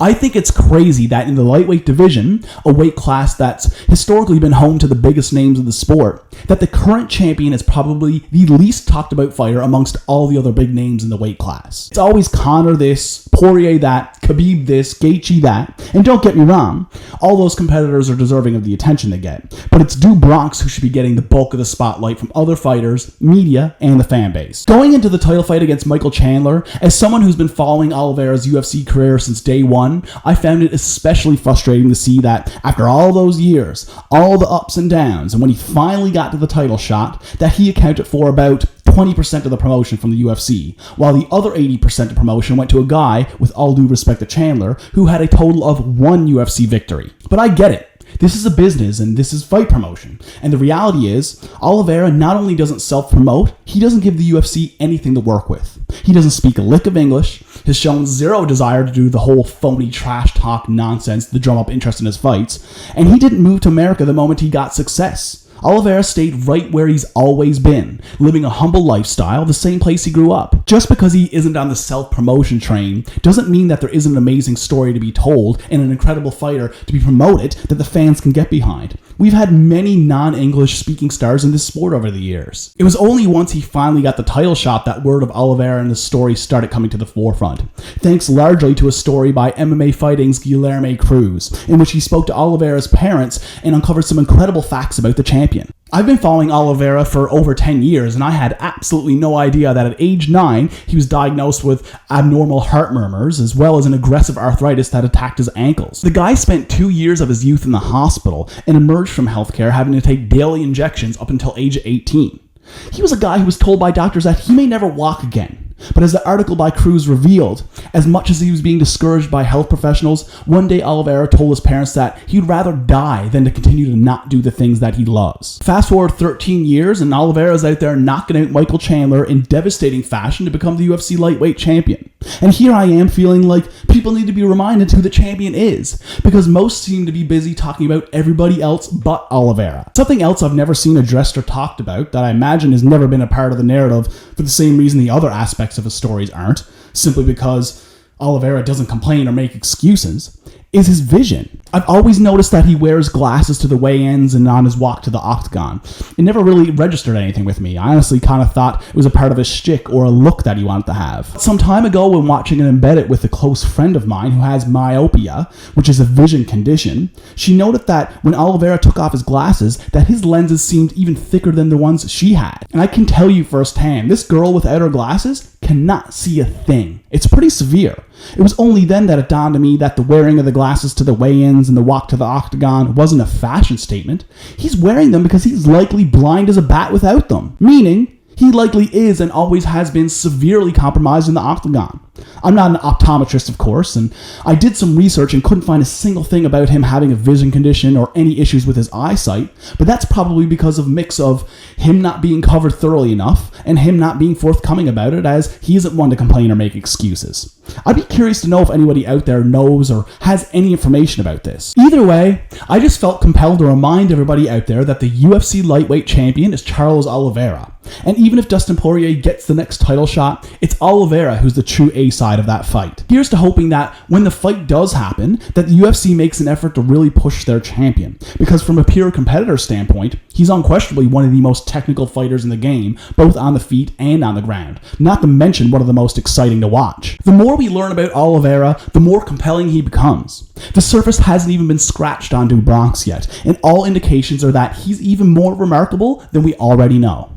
I think it's crazy that in the lightweight division, a weight class that's historically been home to the biggest names of the sport, that the current champion is probably the least talked about fighter amongst all the other big names in the weight class. It's always Conor this, Poirier that, Khabib this, Gaethje that, and don't get me wrong, all those competitors are deserving of the attention they get, but it's Drew Bronx who should be getting the bulk of the spotlight from other fighters, media, and the fan base. Going into the title fight against Michael Chandler, as someone who's been following Oliveira's UFC career since day one, I found it especially frustrating to see that after all those years, all the ups and downs, and when he finally got to the title shot, that he accounted for about 20% of the promotion from the UFC, while the other 80% of promotion went to a guy, with all due respect to Chandler, who had a total of 1 UFC victory. But I get it. This is a business and this is fight promotion. And the reality is, Oliveira not only doesn't self-promote, he doesn't give the UFC anything to work with. He doesn't speak a lick of English, has shown zero desire to do the whole phony trash talk nonsense to drum up interest in his fights, and he didn't move to America the moment he got success. Oliveira stayed right where he's always been, living a humble lifestyle, the same place he grew up. Just because he isn't on the self-promotion train doesn't mean that there isn't an amazing story to be told and an incredible fighter to be promoted that the fans can get behind. We've had many non-English speaking stars in this sport over the years. It was only once he finally got the title shot that word of Oliveira and his story started coming to the forefront, thanks largely to a story by MMA Fighting's Guilherme Cruz, in which he spoke to Oliveira's parents and uncovered some incredible facts about the champion. I've been following Oliveira for over 10 years, and I had absolutely no idea that at age 9, he was diagnosed with abnormal heart murmurs, as well as an aggressive arthritis that attacked his ankles. The guy spent 2 years of his youth in the hospital and emerged from healthcare having to take daily injections up until age 18. He was a guy who was told by doctors that he may never walk again. But as the article by Cruz revealed, as much as he was being discouraged by health professionals, one day Oliveira told his parents that he'd rather die than to continue to not do the things that he loves. Fast forward 13 years and Oliveira's out there knocking out Michael Chandler in devastating fashion to become the UFC lightweight champion. And here I am feeling like people need to be reminded who the champion is, because most seem to be busy talking about everybody else but Oliveira. Something else I've never seen addressed or talked about that I imagine has never been a part of the narrative for the same reason the other aspects of his stories aren't, simply because Oliveira doesn't complain or make excuses, is his vision. I've always noticed that he wears glasses to the weigh-ins and on his walk to the octagon. It never really registered anything with me. I honestly kind of thought it was a part of his shtick or a look that he wanted to have. Some time ago, when watching an embedded with a close friend of mine who has myopia, which is a vision condition, she noted that when Oliveira took off his glasses, that his lenses seemed even thicker than the ones she had. And I can tell you firsthand, this girl without her glasses cannot see a thing. It's pretty severe. It was only then that it dawned on me that the wearing of the glasses to the weigh-ins and the walk to the octagon wasn't a fashion statement. He's wearing them because he's likely blind as a bat without them, meaning he likely is and always has been severely compromised in the octagon. I'm not an optometrist, of course, and I did some research and couldn't find a single thing about him having a vision condition or any issues with his eyesight, but that's probably because of a mix of him not being covered thoroughly enough and him not being forthcoming about it, as he isn't one to complain or make excuses. I'd be curious to know if anybody out there knows or has any information about this. Either way, I just felt compelled to remind everybody out there that the UFC lightweight champion is Charles Oliveira. And even if Dustin Poirier gets the next title shot, it's Oliveira who's the true A side of that fight. Here's to hoping that when the fight does happen, that the UFC makes an effort to really push their champion. Because from a pure competitor standpoint, he's unquestionably one of the most technical fighters in the game, both on the feet and on the ground. Not to mention one of the most exciting to watch. The more we learn about Oliveira, the more compelling he becomes. The surface hasn't even been scratched on Drew Bronx yet, and all indications are that he's even more remarkable than we already know.